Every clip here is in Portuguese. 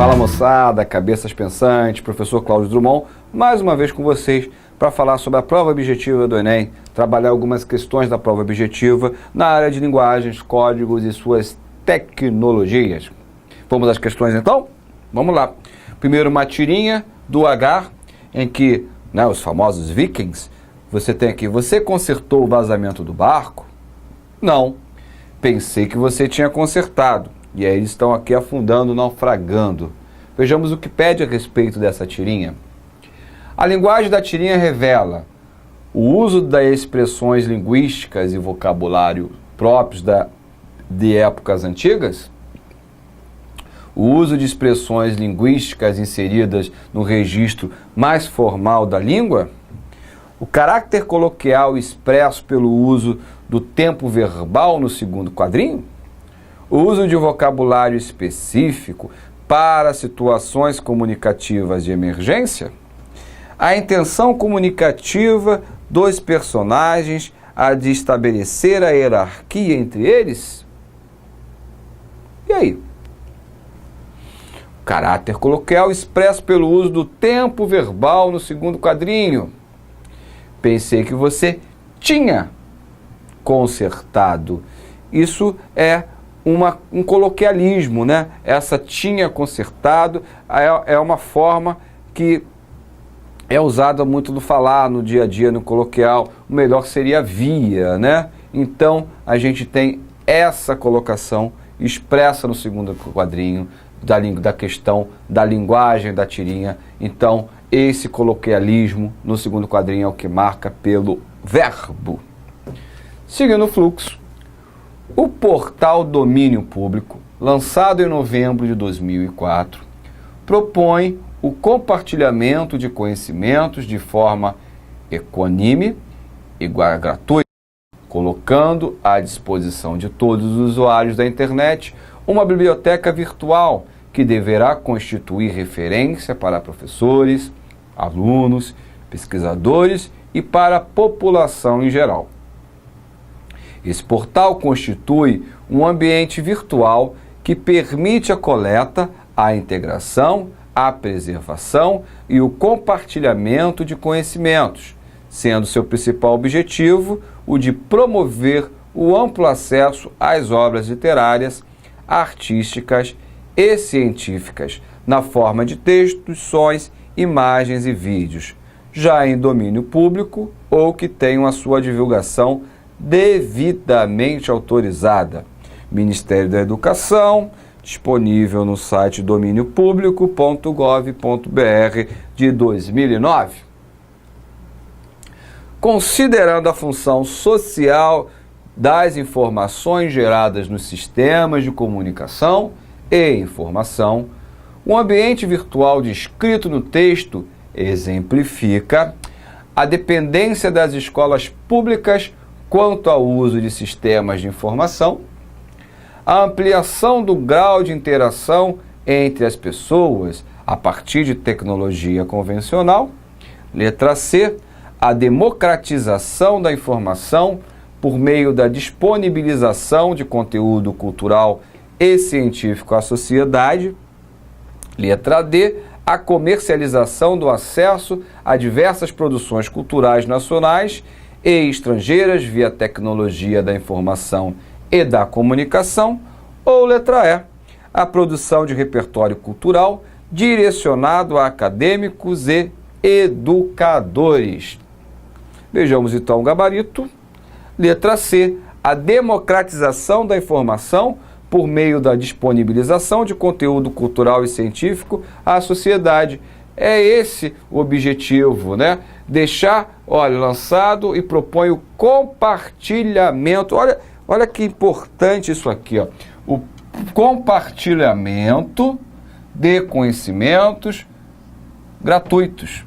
Fala moçada, cabeças pensantes, professor Cláudio Drummond, mais uma vez com vocês para falar sobre a prova objetiva do Enem, trabalhar algumas questões da prova objetiva na área de linguagens, códigos e suas tecnologias. Vamos às questões então? Vamos lá. Primeiro uma tirinha do H, em que, os famosos vikings, você tem aqui, você consertou o vazamento do barco? Não. Pensei que você tinha consertado. E aí eles estão aqui afundando, naufragando. Vejamos o que pede a respeito dessa tirinha. A linguagem da tirinha revela o uso das expressões linguísticas e vocabulário próprios de épocas antigas, o uso de expressões linguísticas inseridas no registro mais formal da língua, o caráter coloquial expresso pelo uso do tempo verbal no segundo quadrinho, o uso de vocabulário específico para situações comunicativas de emergência, a intenção comunicativa dos personagens a de estabelecer a hierarquia entre eles. E aí? O caráter coloquial expresso pelo uso do tempo verbal no segundo quadrinho. Pensei que você tinha consertado. Isso é um coloquialismo, né? Essa tinha consertado é uma forma que é usada muito no falar, no dia a dia, no coloquial. O melhor seria via, né? Então, a gente tem essa colocação expressa no segundo quadrinho da questão da linguagem da tirinha. Então, esse coloquialismo no segundo quadrinho é o que marca pelo verbo. Seguindo o fluxo, o portal Domínio Público, lançado em novembro de 2004, propõe o compartilhamento de conhecimentos de forma equânime e gratuita, colocando à disposição de todos os usuários da internet uma biblioteca virtual que deverá constituir referência para professores, alunos, pesquisadores e para a população em geral. Esse portal constitui um ambiente virtual que permite a coleta, a integração, a preservação e o compartilhamento de conhecimentos, sendo seu principal objetivo o de promover o amplo acesso às obras literárias, artísticas e científicas, na forma de textos, sons, imagens e vídeos, já em domínio público ou que tenham a sua divulgação devidamente autorizada. Ministério da Educação, disponível no site domíniopublico.gov.br de 2009. Considerando a função social das informações geradas nos sistemas de comunicação e informação, o ambiente virtual descrito no texto exemplifica a dependência das escolas públicas quanto ao uso de sistemas de informação, a ampliação do grau de interação entre as pessoas a partir de tecnologia convencional. Letra C, a democratização da informação por meio da disponibilização de conteúdo cultural e científico à sociedade. Letra D, a comercialização do acesso a diversas produções culturais nacionais e estrangeiras via tecnologia da informação e da comunicação. Ou letra E, a produção de repertório cultural direcionado a acadêmicos e educadores. Vejamos então o gabarito. Letra C, a democratização da informação por meio da disponibilização de conteúdo cultural e científico à sociedade. É esse o objetivo, né? Deixar, lançado e propõe o compartilhamento. Olha que importante isso aqui, ó. O compartilhamento de conhecimentos gratuitos.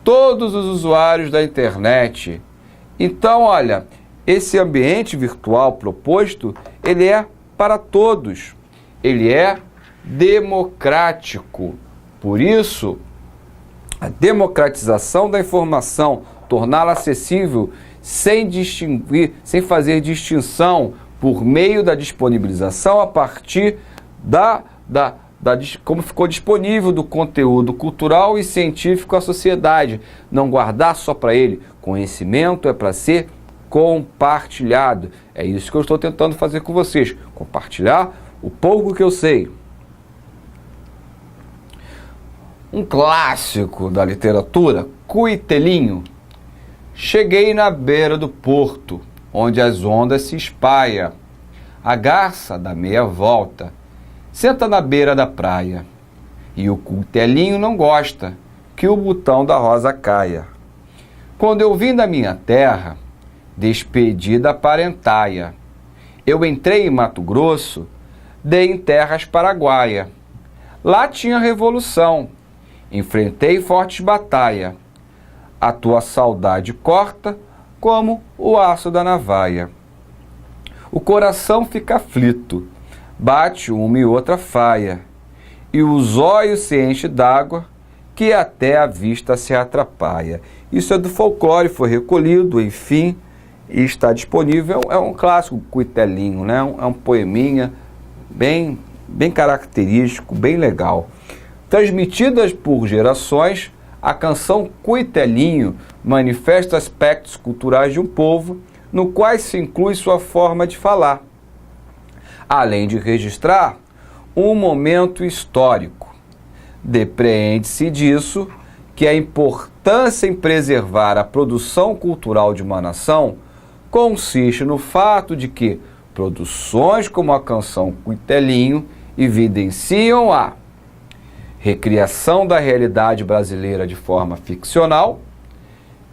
Todos os usuários da internet. Então, esse ambiente virtual proposto, ele é para todos. Ele é democrático. Por isso, a democratização da informação, torná-la acessível sem distinguir, sem fazer distinção, por meio da disponibilização a partir como ficou disponível do conteúdo cultural e científico à sociedade. Não guardar só para ele. Conhecimento é para ser compartilhado. É isso que eu estou tentando fazer com vocês. Compartilhar o pouco que eu sei. Um clássico da literatura, Cuitelinho. Cheguei na beira do porto, onde as ondas se espaiam. A garça dá meia volta, senta na beira da praia. E o cuitelinho não gosta que o botão da rosa caia. Quando eu vim da minha terra, despedi da parentaia. Eu entrei em Mato Grosso, dei em terras paraguaia. Lá tinha revolução, enfrentei fortes batalhas. A tua saudade corta como o aço da navaia. O coração fica aflito, bate uma e outra faia, e os olhos se enchem d'água, que até a vista se atrapalha. Isso é do folclore, foi recolhido, enfim, e está disponível. É um clássico, Cuitelinho, né? É um poeminha bem característico, bem legal. Transmitidas por gerações, a canção Cuitelinho manifesta aspectos culturais de um povo, no qual se inclui sua forma de falar, além de registrar um momento histórico. Depreende-se disso que a importância em preservar a produção cultural de uma nação consiste no fato de que produções como a canção Cuitelinho evidenciam a recriação da realidade brasileira de forma ficcional,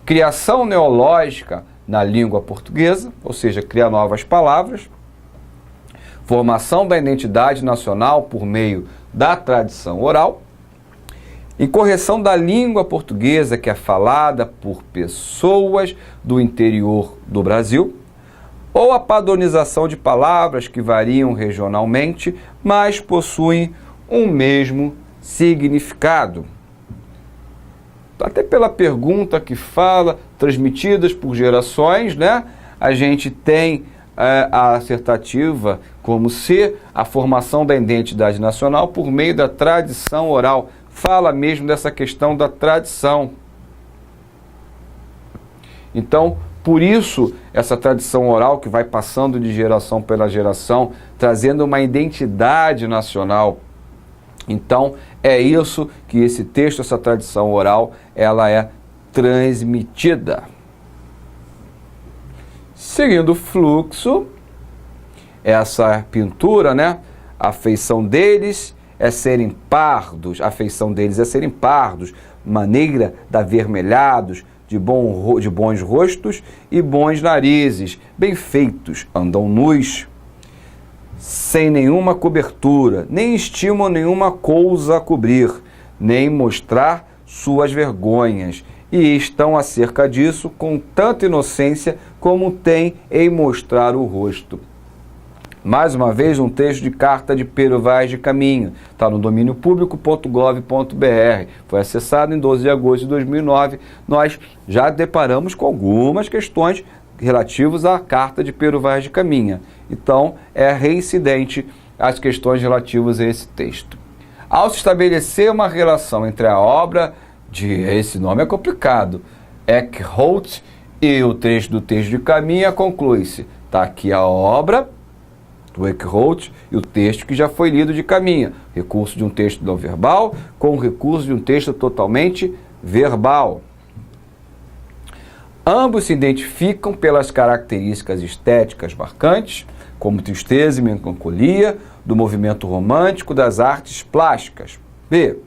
criação neológica na língua portuguesa, ou seja, criar novas palavras, formação da identidade nacional por meio da tradição oral, incorreção da língua portuguesa que é falada por pessoas do interior do Brasil, ou a padronização de palavras que variam regionalmente, mas possuem um mesmo significado. Até pela pergunta que fala, transmitidas por gerações, né? A gente tem a assertativa como ser a formação da identidade nacional por meio da tradição oral. Fala mesmo dessa questão da tradição. Então, por isso, essa tradição oral que vai passando de geração pela geração, trazendo uma identidade nacional. Então, é isso que esse texto, essa tradição oral, ela é transmitida. Seguindo o fluxo, essa pintura, né? A feição deles é serem pardos, maneira de avermelhados, de bons rostos e bons narizes, bem feitos, andam nus, sem nenhuma cobertura, nem estimam nenhuma coisa a cobrir, nem mostrar suas vergonhas, e estão acerca disso com tanta inocência como tem em mostrar o rosto. Mais uma vez, um texto de carta de Pero Vaz de Caminha, está no domíniopublico.gov.br, foi acessado em 12 de agosto de 2009. Nós já deparamos com algumas questões relativas à carta de Pero Vaz de Caminha. Então, é reincidente as questões relativas a esse texto. Ao se estabelecer uma relação entre a obra de, esse nome é complicado, Eckhout e o texto do texto de Caminha, conclui-se, está aqui a obra do Eckhout e o texto que já foi lido de Caminha, recurso de um texto não verbal com o recurso de um texto totalmente verbal. Ambos se identificam pelas características estéticas marcantes, como tristeza e melancolia, do movimento romântico das artes plásticas. B.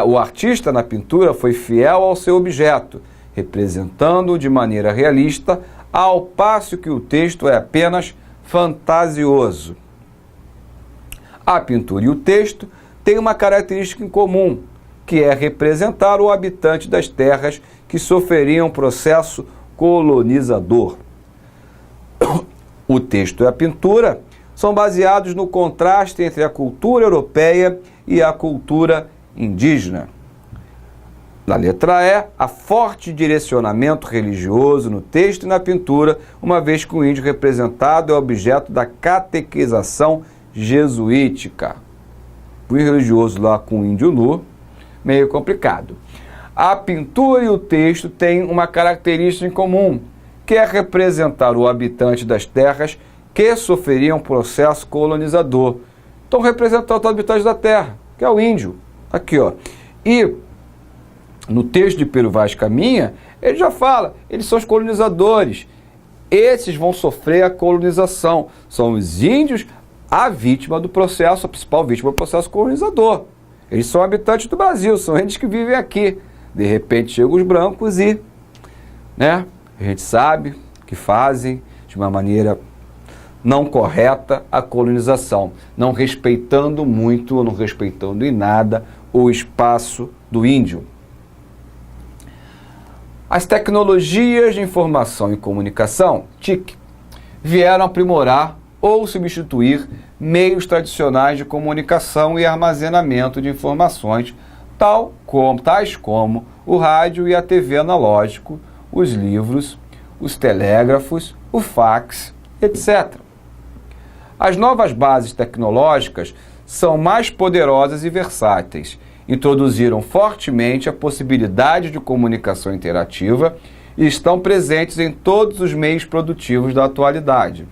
O artista na pintura foi fiel ao seu objeto, representando-o de maneira realista, ao passo que o texto é apenas fantasioso. A pintura e o texto têm uma característica em comum, que é representar o habitante das terras que sofreriam um processo colonizador. O texto e a pintura são baseados no contraste entre a cultura europeia e a cultura indígena. Na letra E, há forte direcionamento religioso no texto e na pintura, uma vez que o índio representado é objeto da catequização jesuítica. o religioso lá com o índio nu, meio complicado. A pintura e o texto têm uma característica em comum, que é representar o habitante das terras que sofreriam um processo colonizador. Então, representar o habitante da terra, que é o índio. Aqui, ó. E no texto de Pero Vaz Caminha, ele já fala, eles são os colonizadores. Esses vão sofrer a colonização. São os índios a vítima do processo, a principal vítima do processo colonizador. Eles são habitantes do Brasil, são eles que vivem aqui. De repente chegam os brancos e, né, a gente sabe que fazem de uma maneira não correta a colonização, não respeitando muito, não respeitando em nada o espaço do índio. As tecnologias de informação e comunicação, TIC, vieram aprimorar ou substituir meios tradicionais de comunicação e armazenamento de informações, tais como o rádio e a TV analógico, os livros, os telégrafos, o fax, etc. As novas bases tecnológicas são mais poderosas e versáteis. Introduziram fortemente a possibilidade de comunicação interativa e estão presentes em todos os meios produtivos da atualidade.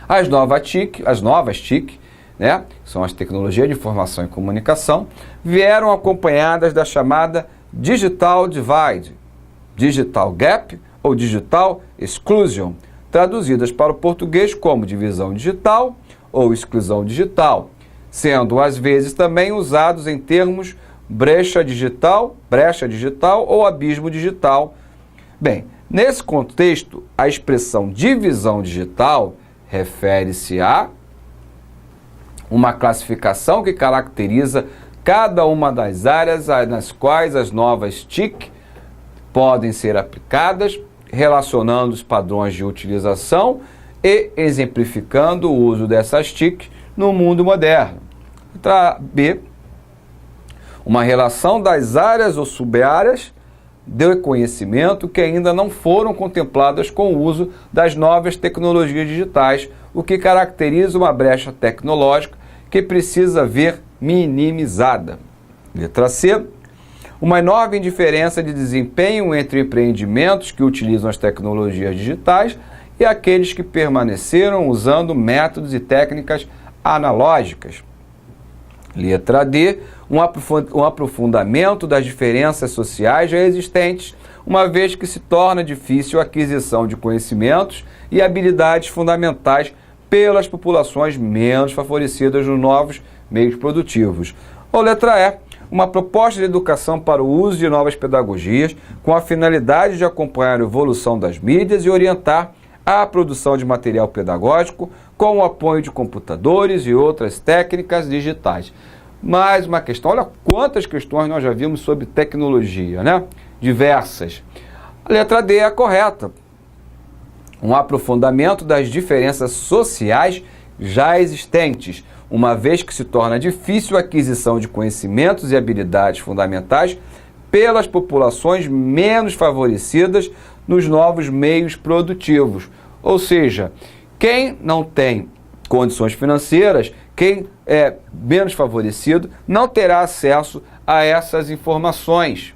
As novas TIC, né, que são as tecnologias de informação e comunicação, vieram acompanhadas da chamada Digital Divide, Digital Gap ou Digital Exclusion, traduzidas para o português como divisão digital ou exclusão digital, sendo às vezes também usados em termos brecha digital ou abismo digital. Bem, nesse contexto, a expressão divisão digital refere-se a uma classificação que caracteriza cada uma das áreas nas quais as novas TIC podem ser aplicadas, relacionando os padrões de utilização e exemplificando o uso dessas TIC no mundo moderno. Letra B, uma relação das áreas ou sub-áreas de conhecimento que ainda não foram contempladas com o uso das novas tecnologias digitais, o que caracteriza uma brecha tecnológica que precisa ver minimizada. Letra C, uma enorme diferença de desempenho entre empreendimentos que utilizam as tecnologias digitais e aqueles que permaneceram usando métodos e técnicas analógicas. Letra D, um aprofundamento das diferenças sociais já existentes, uma vez que se torna difícil a aquisição de conhecimentos e habilidades fundamentais pelas populações menos favorecidas nos novos meios produtivos. Ou letra E, uma proposta de educação para o uso de novas pedagogias com a finalidade de acompanhar a evolução das mídias e orientar a produção de material pedagógico com o apoio de computadores e outras técnicas digitais. Mais uma questão, olha quantas questões nós já vimos sobre tecnologia, né? Diversas. A letra D é a correta. Um aprofundamento das diferenças sociais já existentes, uma vez que se torna difícil a aquisição de conhecimentos e habilidades fundamentais pelas populações menos favorecidas nos novos meios produtivos. Ou seja, quem não tem condições financeiras, quem é menos favorecido, não terá acesso a essas informações.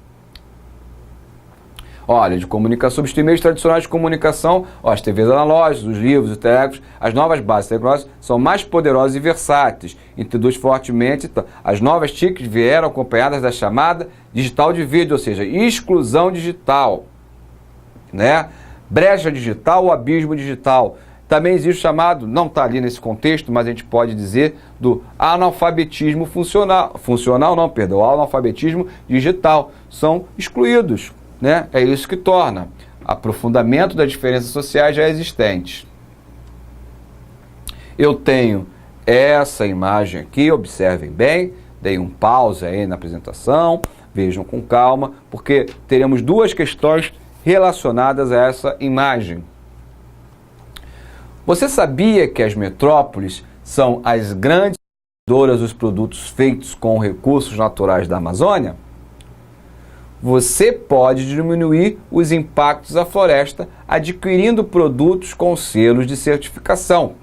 Olha, de comunicação, sobre os meios tradicionais de comunicação, as TVs analógicas, os livros, os telégrafos, as novas bases tecnológicas são mais poderosas e versáteis, introduz fortemente. As novas TICs vieram acompanhadas da chamada digital divide, ou seja, exclusão digital, né? Brecha digital ou abismo digital. Também existe o chamado, não está ali nesse contexto, mas a gente pode dizer do analfabetismo analfabetismo digital. São excluídos, né? É isso que torna aprofundamento das diferenças sociais já existentes. Eu tenho essa imagem aqui, observem bem, dei um pause aí na apresentação, vejam com calma, porque teremos duas questões relacionadas a essa imagem. Você sabia que as metrópoles são as grandes produtoras dos produtos feitos com recursos naturais da Amazônia? Você pode diminuir os impactos à floresta adquirindo produtos com selos de certificação.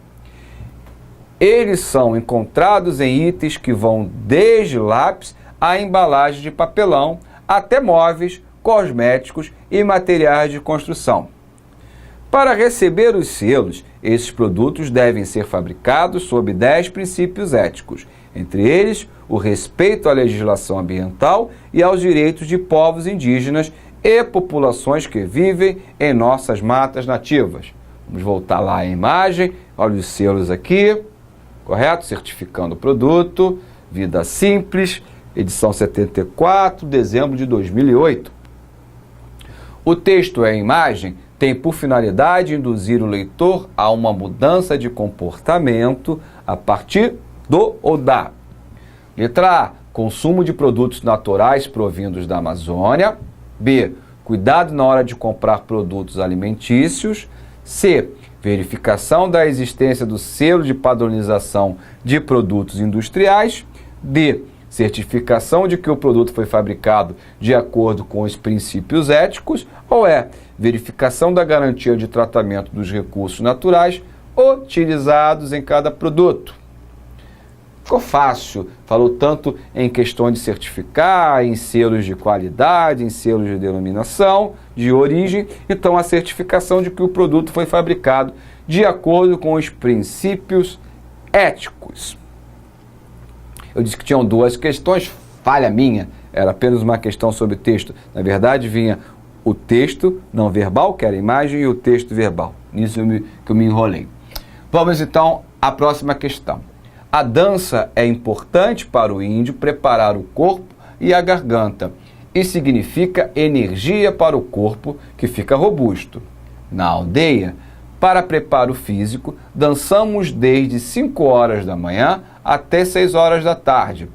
Eles são encontrados em itens que vão desde lápis a embalagem de papelão, até móveis, cosméticos e materiais de construção. Para receber os selos, esses produtos devem ser fabricados sob 10 princípios éticos, entre eles o respeito à legislação ambiental e aos direitos de povos indígenas e populações que vivem em nossas matas nativas. Vamos voltar lá à imagem, olha os selos aqui, correto? Certificando o produto, Vida Simples, edição 74, dezembro de 2008. O texto e a imagem têm por finalidade induzir o leitor a uma mudança de comportamento a partir do ou da. Letra A. Consumo de produtos naturais provindos da Amazônia. B. Cuidado na hora de comprar produtos alimentícios. C. Verificação da existência do selo de padronização de produtos industriais. D. Certificação de que o produto foi fabricado de acordo com os princípios éticos. Ou é verificação da garantia de tratamento dos recursos naturais utilizados em cada produto. Ficou fácil, falou tanto em questão de certificar, em selos de qualidade, em selos de denominação, de origem, então a certificação de que o produto foi fabricado de acordo com os princípios éticos. Eu disse que tinham duas questões, falha minha, era apenas uma questão sobre texto. Na verdade, vinha o texto não verbal, que era a imagem, e o texto verbal. Nisso que eu me enrolei. Vamos então à próxima questão. A dança é importante para o índio preparar o corpo e a garganta e significa energia para o corpo que fica robusto. Na aldeia, para preparo físico, dançamos desde 5 horas da manhã até 6 horas da tarde.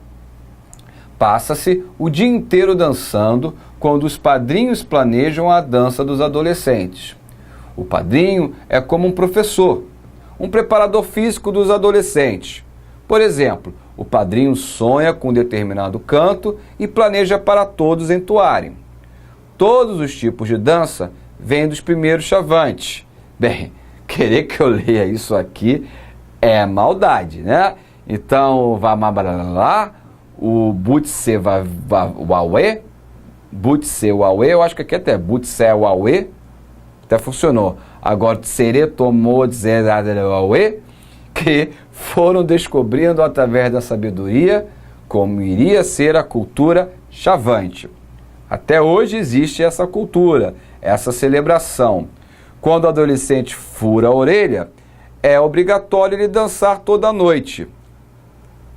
Passa-se o dia inteiro dançando quando os padrinhos planejam a dança dos adolescentes. O padrinho é como um professor, um preparador físico dos adolescentes. Por exemplo, o padrinho sonha com um determinado canto e planeja para todos entoarem. Todos os tipos de dança vêm dos primeiros chavantes. Bem, querer que eu leia isso aqui é maldade, né? Então, vamos lá, o Butse Wawe, eu acho que aqui até Butse Wawe, até funcionou. Agora, Tsere Tomou Wawe, que foram descobrindo através da sabedoria como iria ser a cultura chavante. Até hoje existe essa cultura, essa celebração. Quando o adolescente fura a orelha, é obrigatório ele dançar toda noite.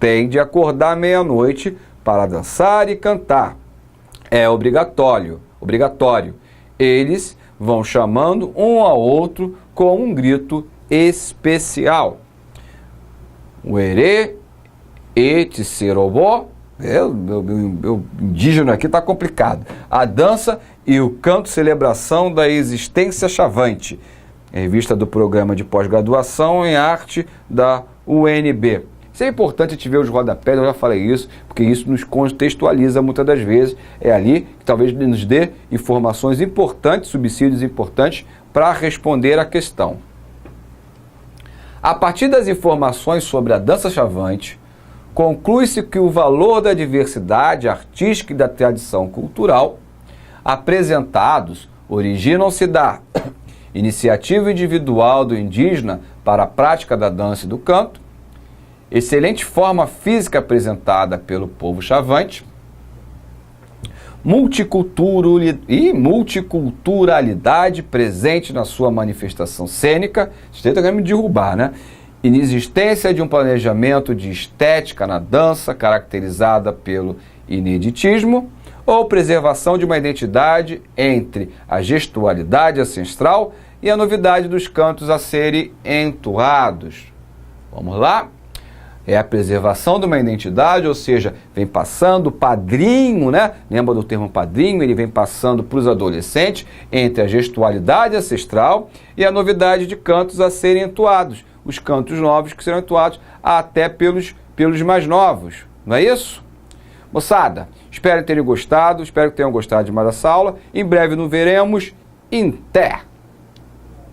Tem de acordar meia-noite para dançar e cantar. É obrigatório. Eles vão chamando um ao outro com um grito especial. O erê, etserobó, meu indígena aqui está complicado. A dança e o canto celebração da existência chavante. Revista do Programa de Pós-Graduação em Arte da UNB. Isso é importante a gente ver os rodapés, eu já falei isso, porque isso nos contextualiza muitas das vezes. É ali que talvez nos dê informações importantes, subsídios importantes para responder à questão. A partir das informações sobre a dança chavante, conclui-se que o valor da diversidade artística e da tradição cultural apresentados originam-se da iniciativa individual do indígena para a prática da dança e do canto, excelente forma física apresentada pelo povo chavante, multiculturalidade presente na sua manifestação cênica, isso está querendo me derrubar, né? Inexistência de um planejamento de estética na dança caracterizada pelo ineditismo ou preservação de uma identidade entre a gestualidade ancestral e a novidade dos cantos a serem entoados. Vamos lá? É a preservação de uma identidade, ou seja, vem passando o padrinho, né? Lembra do termo padrinho? Ele vem passando para os adolescentes entre a gestualidade ancestral e a novidade de cantos a serem entoados. Os cantos novos que serão entoados até pelos mais novos. Não é isso? Moçada, espero que tenham gostado de mais essa aula. Em breve nos veremos. Inter!